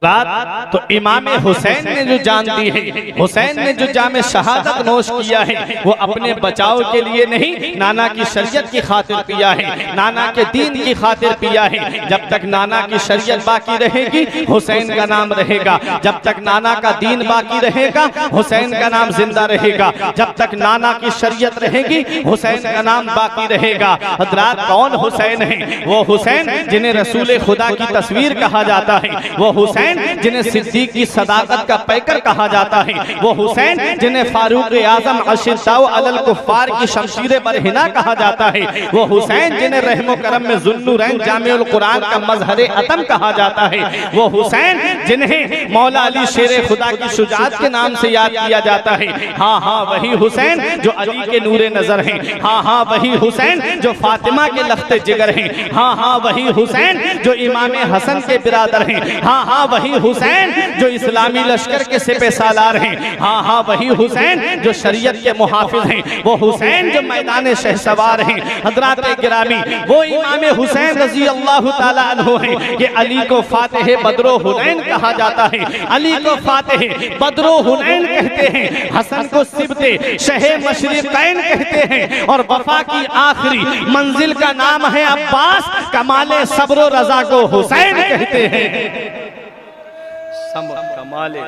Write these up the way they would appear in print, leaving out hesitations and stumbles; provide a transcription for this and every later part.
रात तो इमाम हुसैन ने जो जान दी है, हुसैन ने जो जामे शहादत नोश किया है, वो अपने बचाव के लिए नहीं, नाना की शरीयत की खातिर पिया है, नाना के दीन की खातिर पिया है। जब तक नाना की शरीयत बाकी रहेगी हुसैन का नाम रहेगा, जब तक नाना का दीन बाकी रहेगा हुसैन का नाम जिंदा रहेगा, जब तक नाना की शरीयत रहेगी हुसैन का नाम बाकी रहेगा। हजरात कौन हुसैन है? वो हुसैन जिन्हें रसूल खुदा की तस्वीर कहा जाता है, वो हुसैन जिन्हें सिद्दीक की सदाकत का पैकर कहा जाता है, वो हुसैन जिन्हें फारूक आजम अशिद्दाउ अलल कुफ्फार की शमशीर बरहिना कहा जाता है, वो हुसैन जिन्हें रहमो करम में ज़ुन्नुरैन जामिउल कुरान का मजहरे अतम कहा जाता है, वो हुसैन जिन्हें मौला अली शेरे खुदा की शुजाअत के नाम से याद किया जाता है। हाँ हाँ वही हुसैन जो अली के नूरे नजर हैं, हाँ हाँ वही हुसैन जो फातिमा के लख्ते जिगर हैं, हाँ हाँ वही हुसैन जो इमाम हसन के बिरादर हैं, हाँ हाँ वही हुसैन जो इस्लामी लश्कर के सिपह सालार हैं, हाँ हाँ वही हुसैन जो शरीयत के मुहाफिज हैं, वो हुसैन जो मैदान शहसवार हैं। हजरात गिरामी वो इमाम हुसैन रजी अल्लाह ताला अन्हु हैं कि अली को फातिह बद्रो हुनैन कहा जाता है, अली को फातिह बद्रो हुनैन कहते हैं, हसन को सिबते शहे मशरिकैन कहते हैं, और वफा की आखिरी मंजिल का नाम है अब्बास, कमाले सब्र रजा को हुसैन कहते हैं। कमाले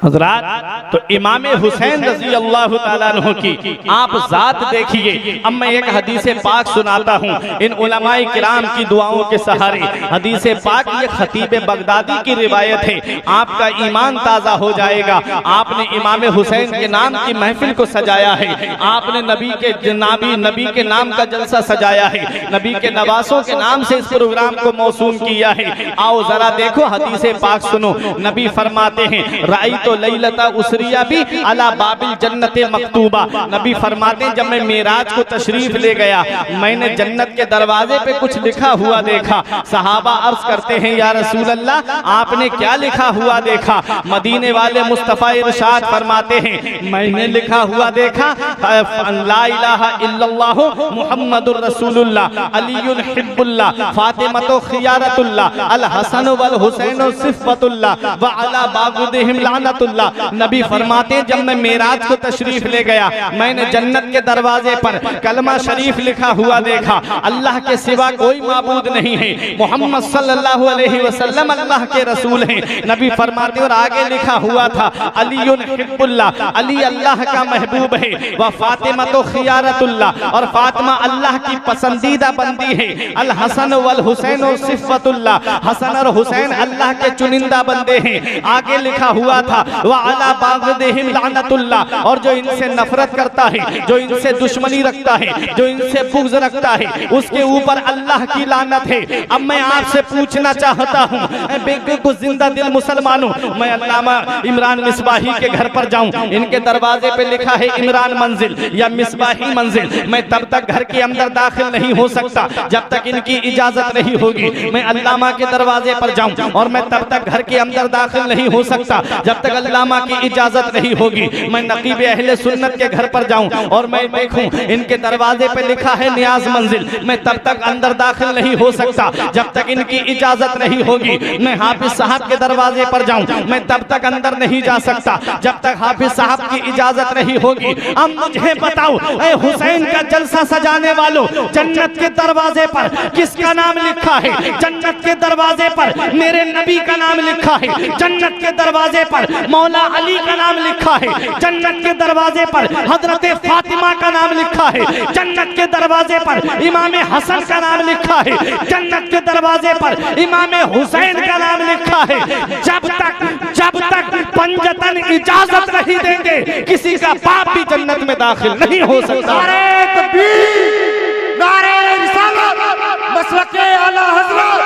हजरात तो इमाम हुसैन रजी अल्लाह ताला अन्हु की आप जात देखिए। अब मैं एक हदीस पाक सुनाता हूँ इन उलमाए किराम की दुआओं के सहारे। हदीस पाक ये खतीब बगदादी की रिवायत है, आपका ईमान ताज़ा हो जाएगा। आपने इमाम हुसैन के नाम की महफिल को सजाया है, आपने नबी के नाम का जलसा सजाया है, नबी के नवासों के नाम से इस प्रोग्राम को मौसूम किया है। आओ जरा देखो हदीस पाक सुनो। नबी फरमाते हैं राई तो लैलता उसरिया भी अला बाबिल जन्नते मकतूबा। नबी फरमाते हैं जब मैं मेराज को तशरीफ ले गया, मैंने जन्नत के दरवाजे पे कुछ लिखा हुआ देखा। सहाबा अर्ज करते हैं या रसूल अल्लाह आपने क्या लिखा हुआ देखा? मदीने वाले मुस्तफा इरशाद फरमाते हैं मैंने लिखा हुआ देखा ला इलाहा इल्लल्लाह मुहम्मदुर रसूलुल्लाह अलीयुल हिब्बुल्लाह फातिमतु खियारतुल्लाह अल हसन वल हुसैन सिफ़तुल्लाह व अला बागुदिहिम लानतुल्लाह। नबी फरमाते हैं जब मैं मेराज को तशरीफ ले गया, मैंने जन्नत के दरवाजे पर कलमा शरीफ लिखा हुआ देखा, अल्लाह के सिवा कोई माबूद नहीं है, मोहम्मद सल्लल्लाहु अलैहि वसल्लम अल्लाह के रसूल हैं। नबी फरमाते और आगे लिखा हुआ था अलीयुल हिब्बुल्लाह, अली अल्लाह का महबूब है, व फातिमा तो खियारतुल्लाह, और फातिमा अल्लाह की पसंदीदा बंदी है, अल हसन वल हुसैन सिफ़तुल्लाह, हसन और हुसैन अल्लाह के चुनिंदा बंदे हैं। आगे लिखा हुआ था व अला बाग़दिहिम लानतुल्लाह, और जो इनसे नफरत करता है, जो इनसे दुश्मनी रखता है, जो इनसे बुग़्ज़ रखता है, उसके ऊपर अल्लाह की लानत है। अब मैं आपसे पूछना चाहता हूँ कुछ जिंदा दिल मुसलमानों, मैं अल्लामा इमरान मिसबाही के घर पर जाऊँ, इनके दरवाजे पे लिखा है इमरान मंजिल या मिसबाही मंजिल, मैं तब तक घर के अंदर दाखिल नहीं हो सकता जब तक इनकी इजाजत नहीं होगी। मैं अल्लामा के दरवाजे पर जाऊँ और मैं तब तक घर के अंदर दाखिल नहीं हो सकता जब तक अल्लामा की इजाजत नहीं होगी। मैं नकीब अहले सुन्नत के घर पर जाऊं और मैं देखूं इनके दरवाजे पे लिखा है नियाज मंजिल, मैं तब तक अंदर दाखिल नहीं हो सकता जब तक इनकी इजाजत नहीं होगी। मैं हाफिज साहब के दरवाजे पर जाऊं, मैं तब तक अंदर नहीं जा सकता जब तक हाफिज साहब की इजाजत नहीं होगी। अब मुझे बताओ ऐ हुसैन का जलसा सजाने वालों, जन्नत के दरवाजे पर किसका नाम लिखा है? जन्नत के दरवाजे पर मेरे नबी का नाम लिखा है, जन्नत के दरवाजे पर मौला अली का नाम लिखा है, जन्नत के दरवाजे पर हजरत फातिमा का नाम लिखा है, जन्नत के दरवाजे पर इमाम हसन का नाम लिखा है, जन्नत के दरवाजे पर इमाम हुसैन का नाम लिखा है। जब तक पंजतन इजाजत नहीं देंगे किसी का बाप भी जन्नत में दाखिल नहीं हो सकता। नारे तकबीर, नारे रिसालत, मसलके आला हज़रत,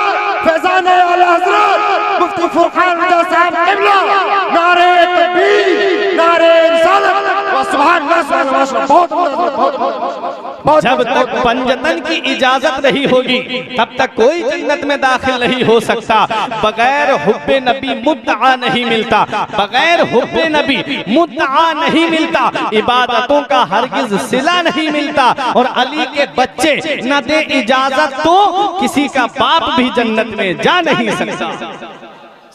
फैज़ाने आला हज़रत मुफ्ती फुरकान रज़ा साहब क़िबला, नारे तकबीर, नारे रिसालत, व सुभान अल्लाह, बहुत जब तक पंजतन की इजाजत नहीं होगी तब तक कोई जन्नत में दाखिल नहीं हो सकता। बगैर हुब्बे नबी मुद्दा नहीं मिलता, बगैर हुब्बे नबी मुद्दा नहीं मिलता, इबादतों का हरगिज सिला नहीं मिलता। और अली के बच्चे न दे इजाजत तो किसी का बाप भी जन्नत में जा नहीं सकता।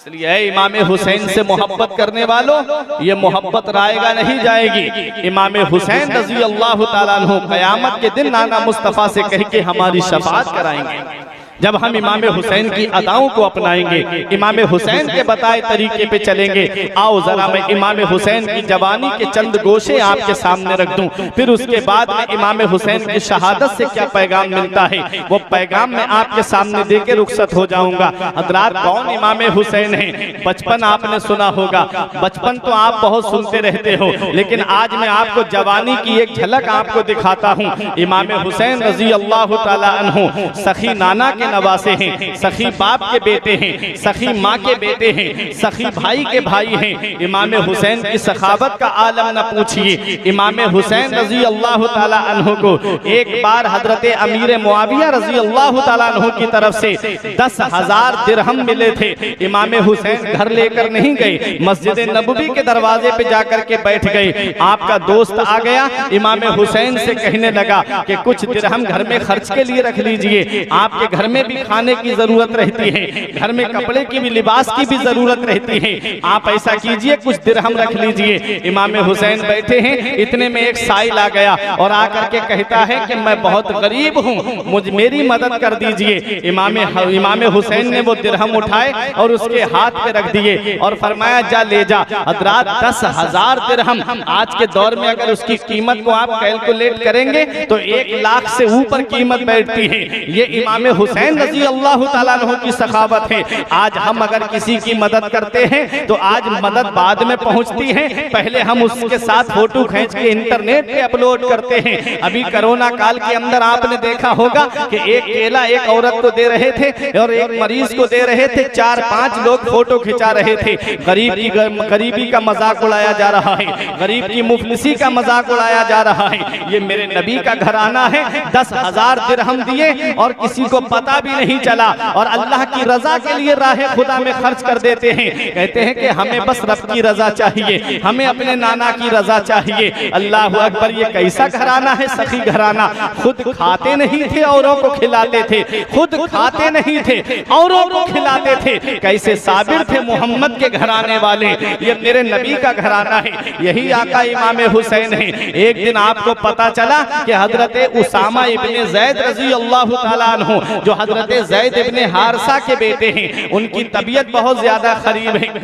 इसलिए इमाम हुसैन से मोहब्बत करने वालों, ये मोहब्बत रायगा नहीं जाएगी। इमाम हुसैन रजी अल्लाह ताला अन्हु क़यामत के दिन नाना मुस्तफ़ा से कह के हमारी शफाअत कराएंगे। जब हम इमाम हुसैन की अदाओं को अपनाएंगे, इमाम हुसैन के बताए तरीके पे चलेंगे। आओ जरा मैं इमाम हुसैन की जवानी के चंद गोशे आपके सामने रख दूं, फिर उसके बाद में इमाम हुसैन की शहादत से क्या पैगाम मिलता है वो पैगाम मैं आपके सामने दे के रुखसत हो जाऊंगा। हज़रात, कौन इमाम हुसैन है? बचपन आपने सुना होगा, बचपन तो आप बहुत सुनते रहते हो, लेकिन आज मैं आपको जवानी की एक झलक आपको दिखाता हूँ। इमाम हुसैन रजी अल्लाह ताला अन्हु सखी नाना के नवासे हैं, सखी बाप के बेटे हैं, सखी माँ के बेटे हैं, सखी भाई के भाई हैं। इमाम हुसैन की सखावत का आलम न पूछिए। इमाम हुसैन रजी अल्लाह ताला अन्हु को एक बार हजरत अमीर मुआविया रजी अल्लाह ताला अन्हु की तरफ से 10,000 दिरहम मिले थे। इमाम हुसैन घर लेकर नहीं गए, मस्जिद नबवी के दरवाजे पे जाकर के बैठ गए। आपका दोस्त आ गया, इमाम हुसैन से कहने लगा कि कुछ दिरहम घर में खर्च के लिए रख लीजिए, आपके घर में भी खाने की जरूरत रहती है, घर में कपड़े की भी, लिबास की भी जरूरत रहती है, आप ऐसा कीजिए कुछ दिरहम रख लीजिए। इमाम हुसैन बैठे हैं, इतने में एक साइल आ गया और आकर के कहता है कि मैं बहुत गरीब हूँ, मुझे मेरी मदद कर दीजिए। इमाम हुसैन ने वो दिरहम उठाए और उसके हाथ पे रख दिए और फरमाया जा ले जा। हज़रात, 10,000 दिरहम आज के दौर में अगर उसकी कीमत को आप कैलकुलेट करेंगे तो 1 लाख से ऊपर कीमत बैठती है। ये इमाम हुसैन रजी अल्लाह ताला अन्हु की सखावत है। आज हम अगर किसी की मदद करते हैं तो आज मदद बाद में पहुंचती है, पहले हम उसके साथ फोटो खींच के इंटरनेट पे अपलोड करते हैं। अभी कोरोना काल के अंदर आपने देखा होगा कि एक केला एक औरत को दे रहे थे और एक मरीज को दे रहे थे, 4-5 लोग फोटो खिंचा रहे थे। गरीबी का मजाक उड़ाया जा रहा है, गरीब की मुफलिसी का मजाक उड़ाया जा रहा है। ये मेरे नबी का घराना है, 10,000 दिरहम दिए और किसी को पता भी नहीं चला और अल्लाह की रजा के लिए राह खुदा में खर्च कर देते हैं। कहते हैं कि हमें बस रब की रजा चाहिए, हमें अपने नाना की रजा चाहिए। अल्लाह अकबर, ये कैसा घराना है? सखी घराना। खुद खाते नहीं थे, औरों को खिलाते थे, खुद खाते नहीं थे, औरों को खिलाते थे। कैसे साबिर थे मोहम्मद के घराने वाले। ये मेरे नबी का घराना है, यही आका इमाम हुसैन है। एक दिन आपको पता चला कि हजरत उसामा इब्ने ज़ैद रजी अल्लाह ताला अन्हु जो हजरत ज़ैद इब्ने हारसा के बेटे हैं, उनकी तबीयत बहुत ज्यादा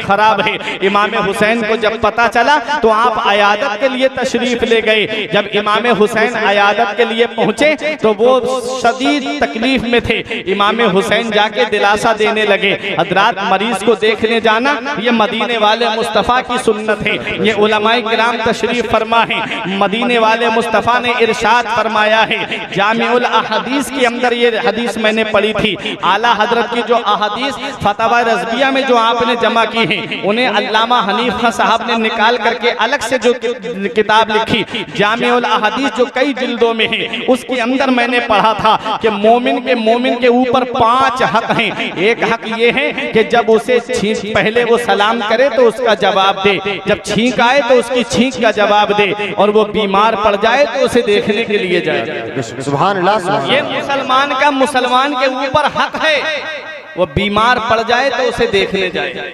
खराब है। इमाम हुसैन को जब पता चला तो आप अयादत के लिए तशरीफ ले गए। जब इमाम हुसैन अयादत के लिए पहुंचे तो वो शदीद तकलीफ में थे। इमाम हुसैन जाके दिलासा देने लगे। हजरात, मरीज को देखने जाना ये मदीने वाले मुस्तफ़ा की सुन्नत है। ये उलमाए किराम तशरीफ फरमा है। मदीने वाले मुस्तफ़ा ने इरशाद फरमाया है, जामिउल अहदीस के अंदर ये हदीस मैंने पढ़ी थी। आला हजरत की जो अहदीस फतवा रज़विया में जो आपने जमा की है, उन्हें अल्लामा हनीफा साहब ने निकाल करके अलग से जो किताब लिखी जामिउल अहदीस जो कई जिल्दों में है, उसके अंदर मैंने पढ़ा था कि मोमिन के ऊपर 5 हक हैं। एक हक ये है कि जब उसे पहले वो सलाम करे तो उसका जवाब दे, जब छींक आए तो उसकी छींक का जवाब दे, और वो बीमार पड़ जाए तो उसे देखने के लिए जाए। सुभान अल्लाह। ये मुसलमान के ऊपर हक है, वो बीमार पड़ जाए तो उसे देखने जाए,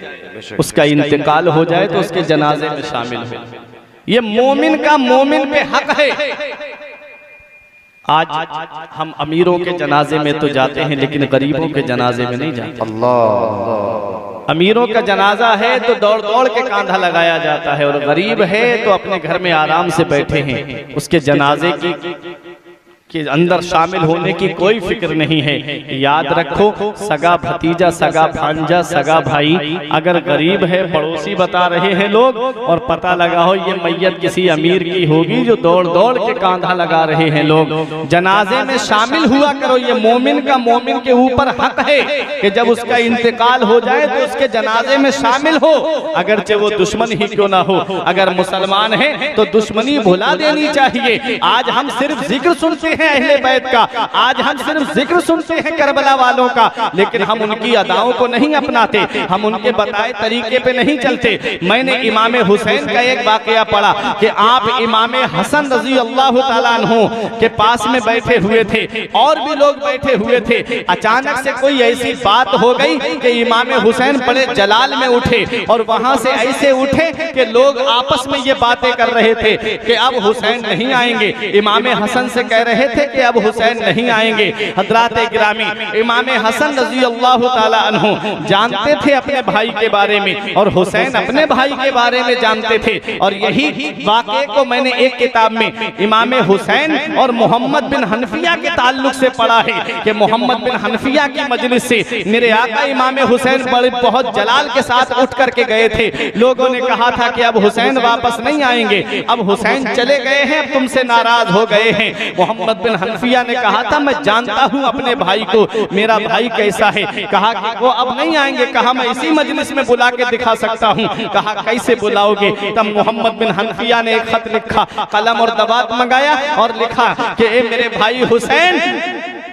उसका इंतकाल हो जाए तो उसके जनाजे में शामिल हो। ये मोमिन का मोमिन पे हक है। आज हम अमीरों के जनाजे में तो जाते हैं लेकिन गरीबों के जनाजे में नहीं जाते। अल्लाह। अमीरों का जनाजा है तो दौड़ दौड़ के कांधा लगाया जाता है, और गरीब है तो अपने घर में आराम से बैठे हैं, उसके जनाजे के अंदर शामिल होने की कोई फिक्र नहीं है। याद रखो, सगा भतीजा, सगा भांजा, सगा भाई अगर गरीब है, पड़ोसी बता रहे हैं लोग, और पता लगा हो ये मैयत किसी अमीर की होगी जो दौड़ दौड़ के कांधा लगा रहे हैं लोग, जनाजे में शामिल हुआ करो। ये मोमिन का मोमिन के ऊपर हक है कि जब उसका इंतकाल हो जाए तो उसके जनाजे में शामिल हो, अगरचे वो दुश्मन ही क्यों ना हो। अगर मुसलमान है तो दुश्मनी भुला देनी चाहिए। आज हम सिर्फ जिक्र सुनते हैं हैं अहले बैत का, आज हम सिर्फ जिक्र सुनते हैं करबला वालों का, लेकिन हम उनकी अदाओं को नहीं अपनाते, हम उनके बताए तरीके पे नहीं चलते। मैंने इमाम हुसैन का एक वाकया पढ़ा कि आप इमाम हसन रजी अल्लाह ताला अन्हु के पास में बैठे हुए थे और भी लोग बैठे हुए थे। अचानक से कोई ऐसी बात हो गई कि इमाम हुसैन बड़े जलाल में उठे और वहां से ऐसे उठे कि लोग आपस में ये बातें कर रहे थे कि अब हुसैन नहीं आएंगे। इमाम हसन से कह रहे थे कि अब हुसैन नहीं आएंगे। हजरात गिरामी, इमाम हसन रजी अल्लाह ताला अन्हु जानते थे अपने भाई के बारे में और हुसैन अपने भाई के बारे में जानते थे। और यही वाक़े को मैंने एक किताब में इमाम हुसैन और मोहम्मद बिन हनफिया के ताल्लुक से पढ़ा है कि मोहम्मद बिन हनफिया की मजलिस से मेरे आका इमाम हुसैन बड़े बहुत जलाल के साथ उठ करके गए थे। लोगों ने कहा था कि अब हुसैन वापस नहीं आएंगे, अब हुसैन चले गए हैं, अब तुमसे नाराज हो गए हैं। मोहम्मद बिन हनफिया ने कहा था मैं जानता हूं अपने भाई को, मेरा भाई कैसा है। कहा कि वो अब नहीं आएंगे। कहा मैं इसी मजलिस में बुला के दिखा सकता हूं। कहा कैसे बुलाओगे। तब मोहम्मद बिन हनफिया ने एक खत लिखा, कलम और दवात मंगाया और लिखा कि ए मेरे भाई हुसैन,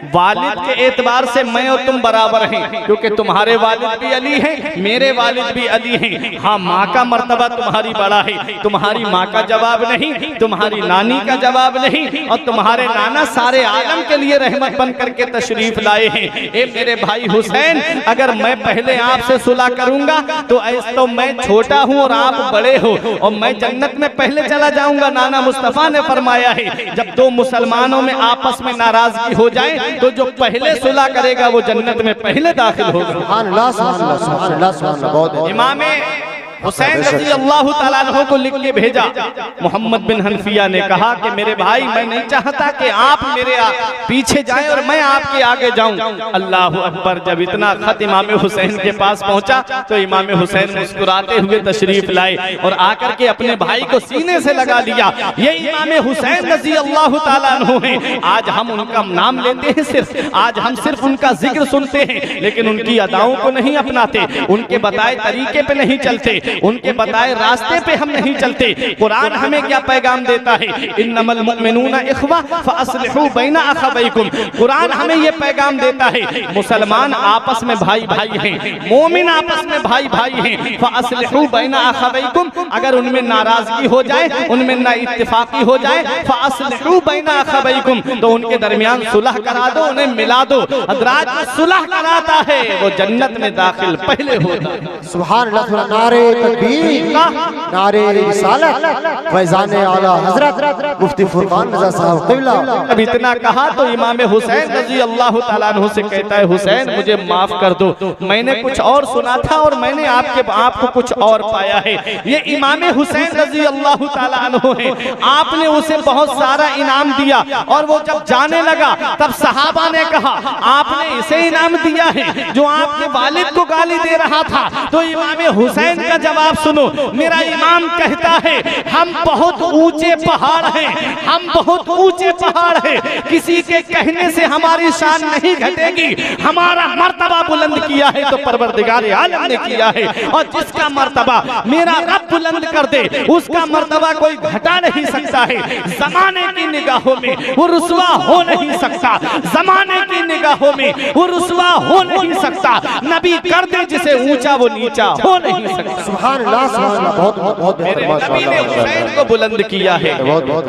वालिद के एतबार से मैं और तुम बराबर हैं, क्योंकि तुम्हारे वालिद भी अली हैं, मेरे वालिद भी अली हैं। हाँ, माँ का मर्तबा तुम्हारी बड़ा है, तुम्हारी माँ का जवाब नहीं, तुम्हारी नानी का जवाब नहीं, और तुम्हारे नाना सारे आलम के लिए रहमत बन करके तशरीफ लाए हैं। ए मेरे भाई हुसैन, अगर मैं पहले आपसे सुलह करूंगा तो ऐसा तो मैं छोटा हूँ और आप बड़े हो, और मैं जन्नत में पहले चला जाऊंगा। नाना मुस्तफा ने फरमाया है जब दो मुसलमानों में आपस में नाराजगी हो जाए तो जो पहले सुलह करेगा वो जन्नत में पहले दाखिल होगा। सुभान अल्लाह, सुभान अल्लाह, सुभान अल्लाह, सुभान अल्लाह। बहुत इमाम हुसैन रज़ी अल्लाह ताला अन्हु को लिख के भेजा। मोहम्मद बिन हनफिया ने कहा कि मेरे भाई, मैं नहीं चाहता कि आप मेरे पीछे जाएं और मैं आपके आगे जाऊं। अल्लाह अकबर। जब इतना खत इमाम हुसैन के पास पहुंचा तो इमाम हुसैन मुस्कुराते हुए तशरीफ लाए और आकर के अपने भाई को सीने से लगा लिया। ये इमाम हुसैन रज़ी अल्लाह ताला अन्हु हैं। आज हम उनका नाम लेते हैं, सिर्फ आज हम सिर्फ उनका जिक्र सुनते हैं, लेकिन उनकी अदाओं को नहीं अपनाते, उनके बताए तरीके पे नहीं चलते, उनके बताए रास्ते पे हम नहीं चलते। कुरान हमें क्या पैगाम देता है, इन्नमल मुमिनूना इख्वा फअस्लिहू बैना अखवैकुम। कुरान हमें ये पैगाम देता है मुसलमान आपस में भाई भाई हैं, मोमिन आपस में भाई भाई हैं। फअस्लिहू बैना अखवैकुम, अगर उनमें नाराजगी हो जाए, उनमें ना इत्तेफाकी हो जाए, फअस्लिहू बैना अखवैकुम, तो उनके दरमियान सुलह करा दो, उन्हें मिला दो। हजरात, सुलह कराता है वो जन्नत में दाखिल पहले होता है। सुभान अल्लाह। नारे तकबीर, नारे रिसालत, फैजान आला हजरत मुफ्ती फुरकान रज़ा साहब क़िबला। अब इतना कहा तो इमाम हुसैन रज़ी अल्लाह ताला अन्हु से कहता है, हुसैन मुझे माफ कर दो, मैंने कुछ और सुना था और मैंने आपको कुछ और पाया है। ये इमाम हुसैन रज़ी अल्लाह ताला अन्हु है, आपने उसे बहुत सारा इनाम दिया और वो जब जाने लगा तब सहाबा ने कहा आपने इसे इनाम दिया है जो आपके वालिद को गाली दे रहा था। तो इमाम हुसैन का जवाब सुनो, मेरा इमाम कहता है हम बहुत ऊंचे पहाड़ हैं, हम बहुत ऊंचे पहाड़ हैं, किसी के कहने से हमारी शान नहीं घटेगी। हमारा मर्तबा बुलंद किया है तो परवरदिगार आलम ने किया है, और जिसका मर्तबा मेरा रब बुलंद कर दे उसका मर्तबा कोई घटा नहीं सकता है। जमाने की निगाहों में वो रुसवा हो नहीं सकता, जमाने की निगाहों में वो रुसवा हो नहीं सकता। नबी कर दे जिसे ऊंचा वो नीचा हो नहीं सकता। सुभान अल्लाह, सुभान अल्लाह। बहुत बहुत मेरे नबी ने हुसैन को बुलंद किया है,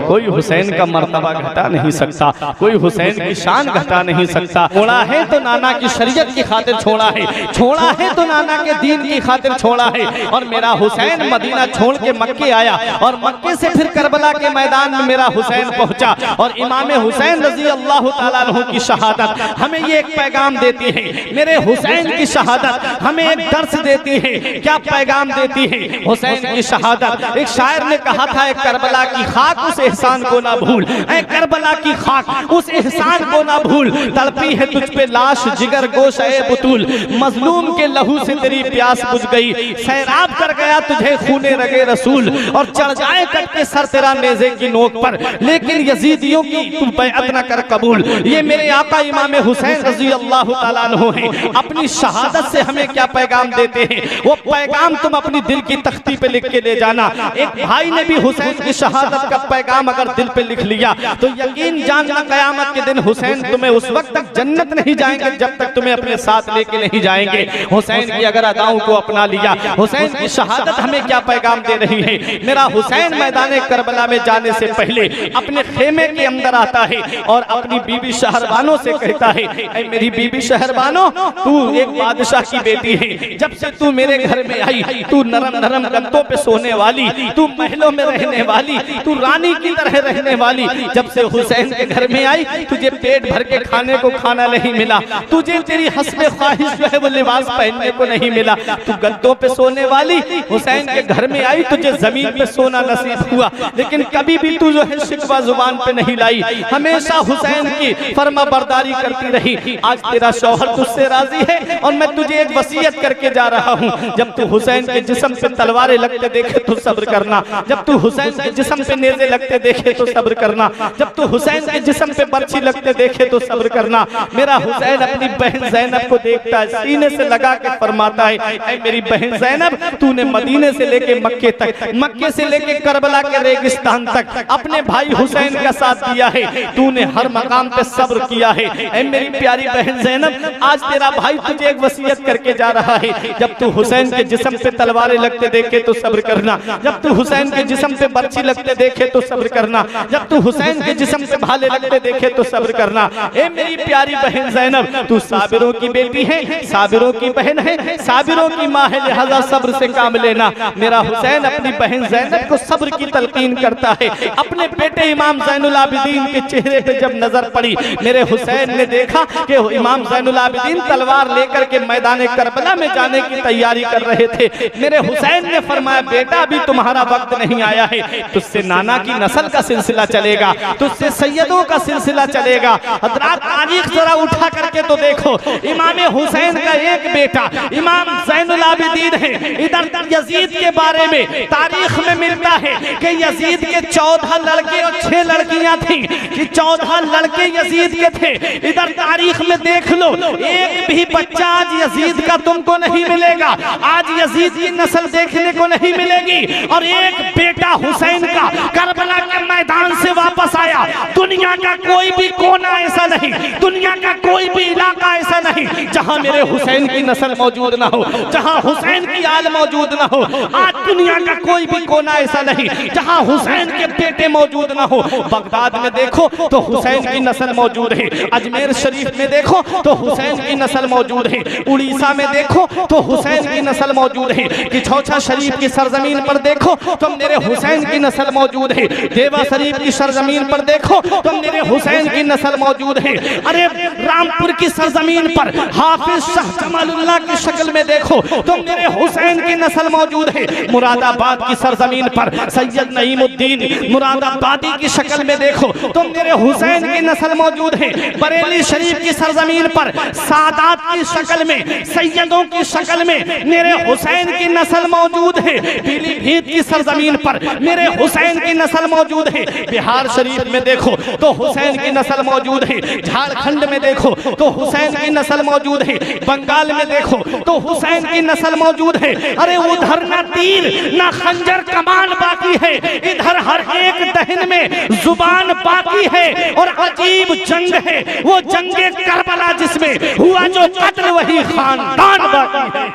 कोई हुसैन का मर्तबा घटा नहीं सकता, कोई हुसैन की शान घटा नहीं सकता। छोड़ा है तो नाना की शरीयत की खातिर छोड़ा है, छोड़ा है तो नाना के दीन की खातिर छोड़ा है। और मेरा हुसैन मदीना छोड़ के मक्के आया और मक्के से फिर करबला के मैदान में मेरा हुसैन पहुंचा। और इमाम हुसैन रज़ी अल्लाह ताला अन्हु की शहादत हमें ये एक पैगाम देती है, मेरे हुसैन की शहादत हमें एक दर्स देती है। क्या पैगाम देती है हुसैन की शहादत? एक शायर ने कहा था, करबला की खाक उस एहसान को ना भूल, ऐ करबला की खाक उस एहसान को ना भूल। तड़पी है तुझ पे लाश जिगर गोश ए बुतूल, मजलूम के लहू से तेरी प्यास बुझ गई, सैराब कर गया तुझे खूने रगे रसूल। और चढ़ जाए कट के सर तेरा नेज़े की नोक पर, लेकिन यजीदियों की तू बैअत न कर कबूल। ये मेरे आका इमाम हुसैन रज़ी अल्लाह ताला अन्हु हैं, अपनी शहादत से हमें क्या पैगाम देते हैं? वो पैगाम तुम अपनी दिल की तख्ती पे लिख के ले जाना। एक भाई ने भी हुसैन की शहादत का पैगाम अगर दिल पे लिख लिया तो यकीन जानना क़यामत के दिन हुसैन तुम्हें उस वक्त तक जन्नत नहीं जाएंगे जब तक तुम्हें अपने साथ लेके नहीं जाएंगे। हुसैन की अगर अदाओं को अपना लिया, हुसैन की शहादत हमें क्या पैगाम दे रही है। मेरा हुसैन मैदान करबला में जाने से पहले अपने खेमे के अंदर आता है और अपनी बीबी शहरबानों से कहता है, ऐ मेरी बीबी शहरबानों, तू एक बादशाह की बेटी है, जब से तू मेरे घर में आई तू नरम नरम गद्दों पे सोने वाली, तू महलों में रहने वाली, तू रानी की तरह रहने वाली। जब से हुसैन के घर में आई तुझे पेट भर के खाने को खाना नहीं मिला, तुझे तेरी हस्बे ख्वाहिश जो है वो लिबास पहनने को नहीं मिला, तू गद्दों पे सोने वाली। हुसैन के घर में आई तुझे जमीन पे सोना नसीब हुआ, लेकिन कभी भी तू जो है शिकवा जुबान पे नहीं लाई, हमेशा हुसैन की फर्मा बरदारी करती रही। आज तेरा शौहर तुझसे राजी है और मैं तुझे एक वसीयत करके जा रहा हूँ, जब तू हुसैन के जिस्म पे तलवारें लगते देखे तो सब्र करना, जब तू हुसैन के जिस्म पे नेज़े लगते देखे तो सब्र करना, जब तू हुसैन के जिस्म पे बर्छी लगते देखे तो सब्र करना। मेरा हुसैन अपनी बहन ज़ैनब को देखता है, सीने से लगा के फरमाता है, ऐ मेरी बहन ज़ैनब, तूने मदीने से लेके मक्के तक, मक्के से लेके करबला के रेगिस्तान तक अपने भाई हुसैन का साथ दिया है, तूने हर मकाम पे सब्र किया है। ऐ मेरी प्यारी बहन ज़ैनब, आज तेरा भाई तुझे एक वसीयत करके जा रहा है, जब तू हुसैन के जिस्म पे तलवारें लगते देखे तो सब्र करना, जब तू हुसैन के जिस्म पे बर्छी लगते देखे तो सब्र करना, जब तू हुसैन के जिस्म पे भाले लगते देखे तो सब्र करना। ए मेरी प्यारी बहन ज़ैनब, तू साबिरों की बेटी है, साबिरों की बहन है, साबिरों की माँ है, लिहाजा सब्र से काम लेना। मेरा हुसैन अपनी बहन ज़ैनब को सब्र की तलकीन करता है। अपने बेटे इमाम ज़ैनुल आबिदीन के चेहरे पे जब नजर पड़ी, मेरे हुसैन ने देखा कि इमाम ज़ैनुल आबिदीन तलवार लेकर के मैदान करबला में जाने की तैयारी कर रहे थे। मेरे हुसैन ने फरमाया, बेटा अभी तुम्हारा वक्त नहीं आया है, तुझसे नाना की नस्ल का सिलसिला चलेगा, तुझसे सैयदों का सिलसिला चलेगा। हज़रात, तारीख जरा उठा करके तो देखो, इमाम हुसैन का एक बेटा इमाम ज़ैनुल आबिदीन है। इधर यजीद के बारे में तारीख में मिलता है कि यजीद के 14 लड़के और 6 लड़कियां थी, कि 14 लड़के यजीद के थे। इधर तारीख में देख लो, एक भी बच्चा आज यजीद का तुमको नहीं मिलेगा, आज यजीद की नस्ल देखने को नहीं मिलेगी। और एक बेटा हुसैन का करबला के मैदान से वापस आया। दुनिया का कोई भी कोना ऐसा नहीं, दुनिया का कोई भी इलाका ऐसा नहीं जहां मेरे हुसैन की नस्ल मौजूद ना हो, जहां हुसैन की आल मौजूद ना हो। आज दुनिया का कोई भी कोना ऐसा नहीं जहां हुसैन के बेटे मौजूद ना हो। बगदाद में देखो तो हुसैन की नस्ल मौजूद है, अजमेर शरीफ में देखो तो हुसैन की नस्ल मौजूद है, उड़ीसा में देखो तो हुसैन की नस्ल मौजूद है, कि छौछा शरीफ की सरजमीन पर देखो तो मेरे हुसैन की नस्ल मौजूद है, देवा शरीफ की सरजमीन पर देखो तो मेरे हुसैन की नस्ल मौजूद है। अरे रामपुर की सरजमीन पर हाफिज शाह जमालुल्लाह की शक्ल में देखो तो मेरे हुसैन की नस्ल मौजूद है। मुरादाबाद की सरजमीन पर सैयद नईमुद्दीन मुरादाबादी की शक्ल में देखो तो मेरे हुसैन की नस्ल मौजूद है। बरेली शरीफ की सरजमीन पर सादात की शक्ल में, सैयदों की शक्ल में मेरे हुसैन की नस्ल मौजूद है। पीलीभीत की सरजमीन पर मेरे हुसैन की नस्ल मौजूद है। बिहार शरीफ में देखो तो हुसैन की नस्ल मौजूद है। झारखंड में देखो तो हुसैन की नस्ल मौजूद है। बंगाल में देखो तो हुसैन की नस्ल मौजूद है। अरे उधर ना तीर ना खंजर कमान बाकी है, इधर हर एक दहन में जुबान बाकी है। और अजीब जंग है वो जंगे करबला जिसमें हुआ जो कत्ल वही खानदान बाकी है।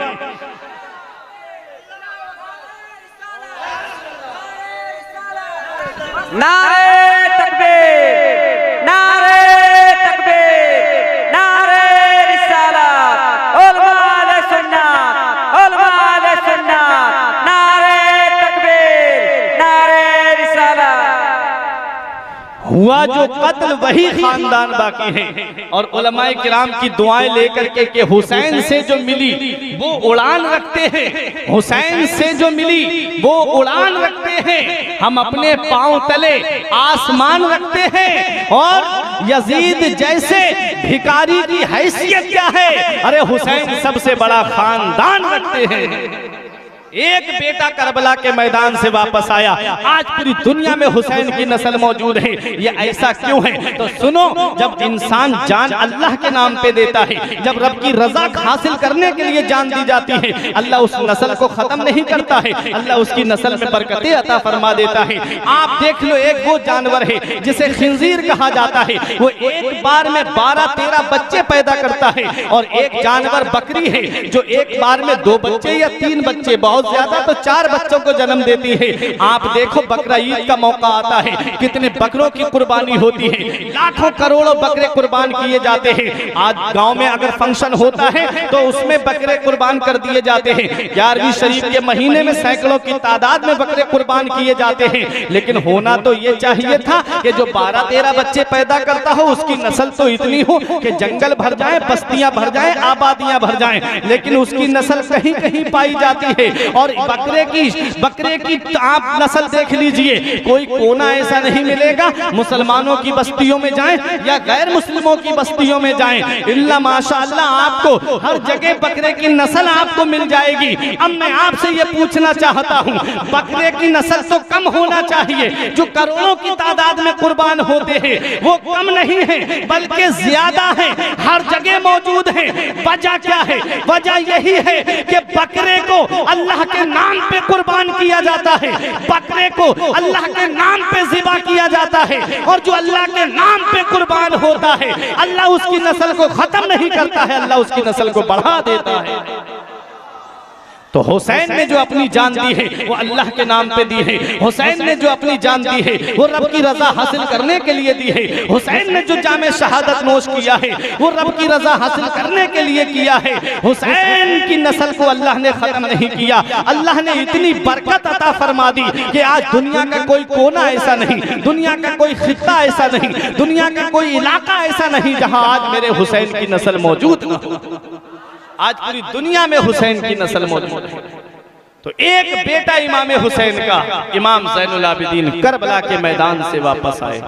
नारे तकबीर, नारे तकबीर, नारे रिसालत, उलमाए सुन्नत, उलमाए सुन्नत, नारे तकबीर, नारे रिसालत। हुआ जो कत्ल वही खानदान बाकी है। और उलमाए किराम की दुआएं लेकर के हुसैन से जो मिली वो उड़ान रखते हैं, हुसैन से जो मिली वो उड़ान रखते हैं। हम अपने पांव तले आसमान रखते हैं। और यजीद जैसे भिखारी की हैसियत क्या है, अरे हुसैन सबसे बड़ा खानदान रखते हैं। एक बेटा करबला के मैदान से वापस आया। आज पूरी दुनिया में हुसैन की नस्ल मौजूद है। ये ऐसा क्यों है? तो सुनो, जब इंसान जान अल्लाह के नाम पे देता है, जब रब की रजा हासिल करने के लिए जान दी जाती है, अल्लाह उस नस्ल को खत्म नहीं करता है, अल्लाह उसकी नस्ल में बरकतें अता फरमा देता है। आप देख लो, एक वो जानवर है जिसे खिंजीर कहा जाता है, वो एक बार में 12-13 बच्चे पैदा करता है। और एक जानवर बकरी है जो एक बार में 2 बच्चे या 3 बच्चे, बहुत ज्यादा तो 4 बच्चों को जन्म देती है। आप देखो, बकरा ईद का मौका आता है, कितने बकरों की कुर्बानी होती है, लाखों करोड़ों बकरे कुर्बान किए जाते हैं। आज गांव में अगर फंक्शन होता है तो उसमें बकरे कुर्बान कर दिए जाते हैं। 11वीं शरीफ के महीने में सैकड़ों की तादाद में बकरे कुर्बान किए जाते हैं। लेकिन होना तो ये चाहिए था कि जो 12-13 बच्चे पैदा करता हो उसकी नस्ल तो इतनी हो कि जंगल भर जाए, बस्तियां भर जाए, आबादियां भर जाएं। लेकिन उसकी नस्ल कहीं कहीं पाई जाती है। और बकरे की आप नस्ल देख लीजिए, कोई कोना ऐसा नहीं मिलेगा, मुसलमानों की बस्तियों में जाएं या गैर मुस्लिमों की बस्तियों में जाएं, इल्ला माशाअल्लाह आपको हर जगह बकरे की नस्ल आपको मिल जाएगी। अब मैं आपसे ये पूछना चाहता हूँ, बकरे की नस्ल तो कम होना चाहिए, जो करोड़ों की तादाद में कुर्बान होते हैं वो कम नहीं है बल्कि ज्यादा है, हर जगह मौजूद है। वजह क्या है? वजह यही है कि बकरे को अल्लाह के नाम पे कुर्बान किया जाता है, बकरे को अल्लाह के नाम पे ज़िबा किया जाता है। और जो अल्लाह के नाम पे कुर्बान होता है, अल्लाह उसकी नस्ल को खत्म नहीं करता है, अल्लाह उसकी नस्ल को बढ़ा देता है। तो हुसैन ने जो अपनी जान दी है वो अल्लाह के नाम पे दी है। हुसैन ने जो अपनी जान दी है वो रब की रजा हासिल करने के लिए दी है। हुसैन ने जो जामे शहादत नोश किया है वो रब की रजा हासिल करने के लिए किया है। हुसैन की नस्ल को अल्लाह ने खत्म नहीं किया। अल्लाह ने इतनी बरकत अता फरमा दी कि आज दुनिया का कोई कोना ऐसा नहीं, दुनिया का कोई खित्ता ऐसा नहीं, दुनिया का कोई इलाका ऐसा नहीं जहां आज मेरे हुसैन की नस्ल मौजूद न हो। आज पूरी दुनिया में हुसैन की नस्ल मौजूद है। तो एक बेटा इमाम हुसैन का, इमाम ज़ैनुल आबिदीन करबला के मैदान से वापस आए।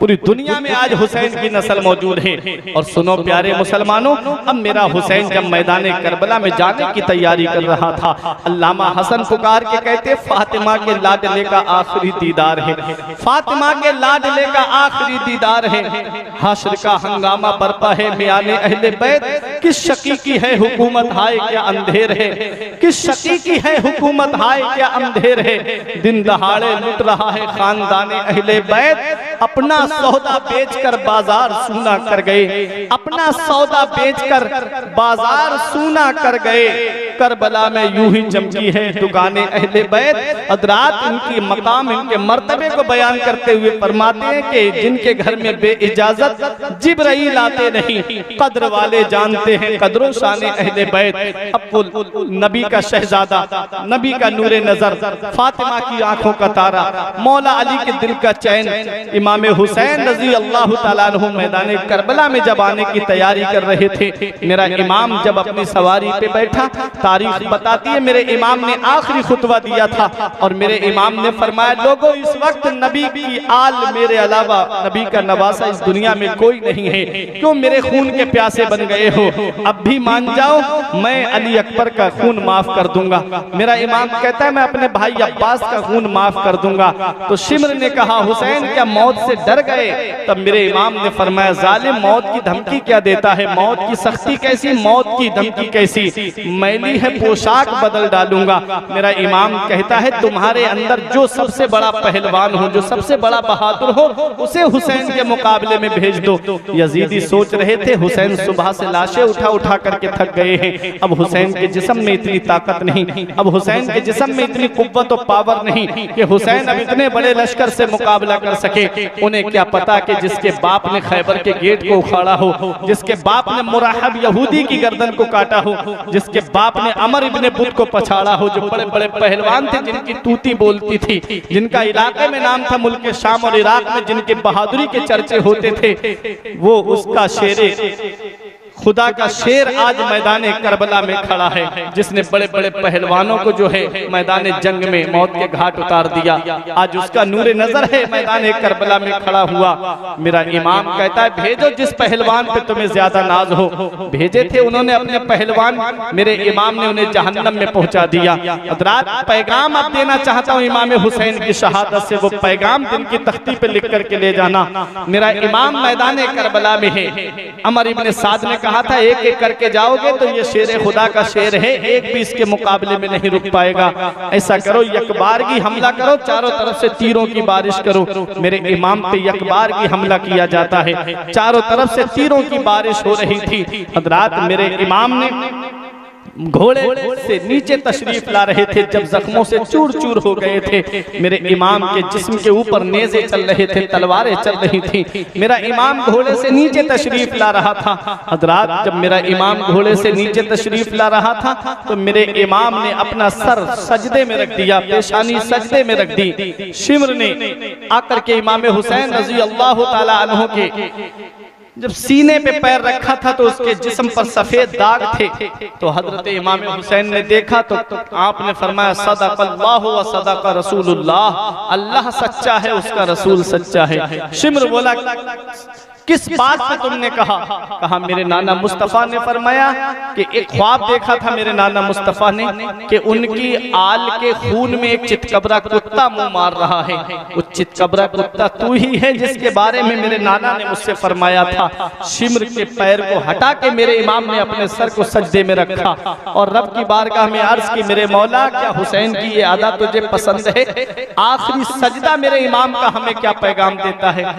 पूरी दुनिया में आज हुसैन की नस्ल मौजूद है। और सुनो प्यारे मुसलमानों, अब मेरा हुसैन जब मैदान करबला में जाने की तैयारी कर रहा था, अल्लामा हसन पुकार के कहते, फातिमा के लाडले का आखिरी दीदार है, फातिमा के लाडले का आखिरी दीदार है। हश्र का हंगामा बरपा है मियाने अहले बैत, किस शकी की है हुकूमत हाय क्या अंधेर है, किस शकी की है हुकूमत हाय क्या अंधेर है। दिन दहाड़े लुट रहा है खानदाने अहले बैत, अपना सौदा बेचकर बाजार सूना कर गए, अपना सौदा बेचकर बाजार सूना कर गए। करबला में यूं ही चमकी है दुकानें अहले बैत। हज़रात इनकी मकाम, इनके मर्तबे को बयान करते हुए फरमाते हैं कि जिनके घर में बेइजाजत जिब्राइल आते नहीं, कद्र वाले जानते हैं कद्रों शाने अहले बैत। अब नबी का शहजादा, नबी का नूरे नजर, फातिमा की आंखों का तारा, मौला अली के दिल का चैन, इमाम हुसैन रज़ी अल्लाह ताला अन्हु मैदान करबला में जब आने की तैयारी कर रहे थे, मेरा इमाम जब अपनी सवारी पे बैठा, तारीख बताती है मेरे इमाम ने आखिरी खुतबा दिया था और मेरे इमाम ने फरमाया, लोगों इस वक्त नबी की आल मेरे अलावा, नबी का नवासा इस दुनिया में कोई नहीं है, क्यों मेरे खून के प्यासे बन गए हो? अब भी मान जाओ, मैं अली अकबर का खून माफ कर दूंगा। मेरा इमाम कहता है मैं अपने भाई अब्बास का खून माफ कर दूंगा। तो शिमर ने कहा, हुसैन क्या मौत से डर गए? तब मेरे इमाम ने फरमाया, जालिम मौत की धमकी क्या देता है, मौत की सख्ती कैसी, मौत की धमकी कैसी, मैली है पोशाक बदल डालूंगा। मेरा इमाम कहता है तुम्हारे अंदर जो सबसे बड़ा पहलवान हो, जो सबसे बड़ा बहादुर हो, उसे हुसैन के मुकाबले में भेज दो। यजीदी सोच रहे थे हुसैन सुबह से लाशें उठा उठा करके थक गए हैं, अब हुसैन के जिस्म में इतनी ताकत नहीं, अब हुसैन के जिस्म में इतनी कुव्वत और पावर नहीं कि हुसैन अब इतने बड़े लश्कर से मुकाबला कर सके। उन्हें क्या पता कि जिसके बाप ने खैबर के गेट को उखाड़ा हो, जिसके बाप ने मुराहब यहूदी की गर्दन को काटा हो, जिसके बाप ने अमर इब्ने बुत को पछाड़ा हो, जो बड़े बड़े पहलवान थे जिनकी तूती बोलती थी, जिनका इलाके में नाम था मुल्क शाम और इराक में जिनके बहादुरी के चर्चे होते थे, वो उसका शेरे खुदा का शेर आज मैदान करबला में खड़ा है, जिसने बड़े बड़े पहलवानों को जो है मैदान जंग में मौत के घाट उतार दिया। आज उसका नूरे नजर है मैदान करबला में खड़ा हुआ। मेरा इमाम कहता है भेजो जिस पहलवान पे तुम्हें ज्यादा नाज हो। भेजे थे उन्होंने अपने पहलवान, मेरे इमाम ने उन्हें जहन्नम में पहुंचा दिया। हज़रात पैगाम अब देना चाहता हूँ इमाम हुसैन की शहादत से, वो पैगाम दिन की तख्ती पे लिख करके ले जाना। मेरा इमाम मैदान करबला में है। अमर इब्न साद ने कहा था एक एक करके जाओगे तो ये शेर खुदा का शेर है, एक भी इसके मुकाबले में नहीं रुक पाएगा। ऐसा करो यकबारगी हमला करो, चारों तरफ से तीरों की बारिश करो। मेरे इमाम पे यकबारगी हमला किया जाता है, चारों तरफ से तीरों की बारिश हो रही थी। हज़रात मेरे इमाम ने घोड़े से नीचे तशरीफ ला रहे थे जब जख्मों से चूर चूर हो गए थे। मेरे इमाम के जिस्म के ऊपर नेज़े चल रहे थे, तलवारें चल रही थी। मेरा इमाम घोड़े से नीचे तशरीफ ला रहा था। हज़रात जब मेरा इमाम घोड़े से नीचे तशरीफ ला रहा था तो मेरे इमाम ने अपना सर सजदे में रख दिया, पेशानी सजदे में रख दी। शिम्र ने आकर के इमाम हुसैन रज़ी अल्लाह ताला अन्हु के जब सीने पे पैर रखा था तो उसके जिस्म पर सफेद दाग थे। तो हजरत इमाम हुसैन ने देखा तो आपने फरमाया सदक़ल्लाहु व सदक़ रसूलुल्लाह, अल्लाह सच्चा है उसका रसूल सच्चा है। शिम्र बोला किस बात पे तुमने कहा? कहा मेरे नाना मुस्तफ़ा ने फरमाया कि एक ख्वाब देखा था मेरे नाना मुस्तफ़ा ने कि उनकी आल के खून में एक चितकबरा कुत्ता मुंह मार रहा है। वो चितकबरा कुत्ता तू ही है जिसके बारे में मेरे नाना ने मुझसे फरमाया था। शिम्र के पैर को हटा के मेरे इमाम ने अपने सर को सजदे में रखा और रब की बारगाह में अर्ज की मेरे मौला क्या हुसैन की ये आदत तुझे पसंद है? आखिरी सजदा मेरे इमाम का हमें क्या पैगाम देता है?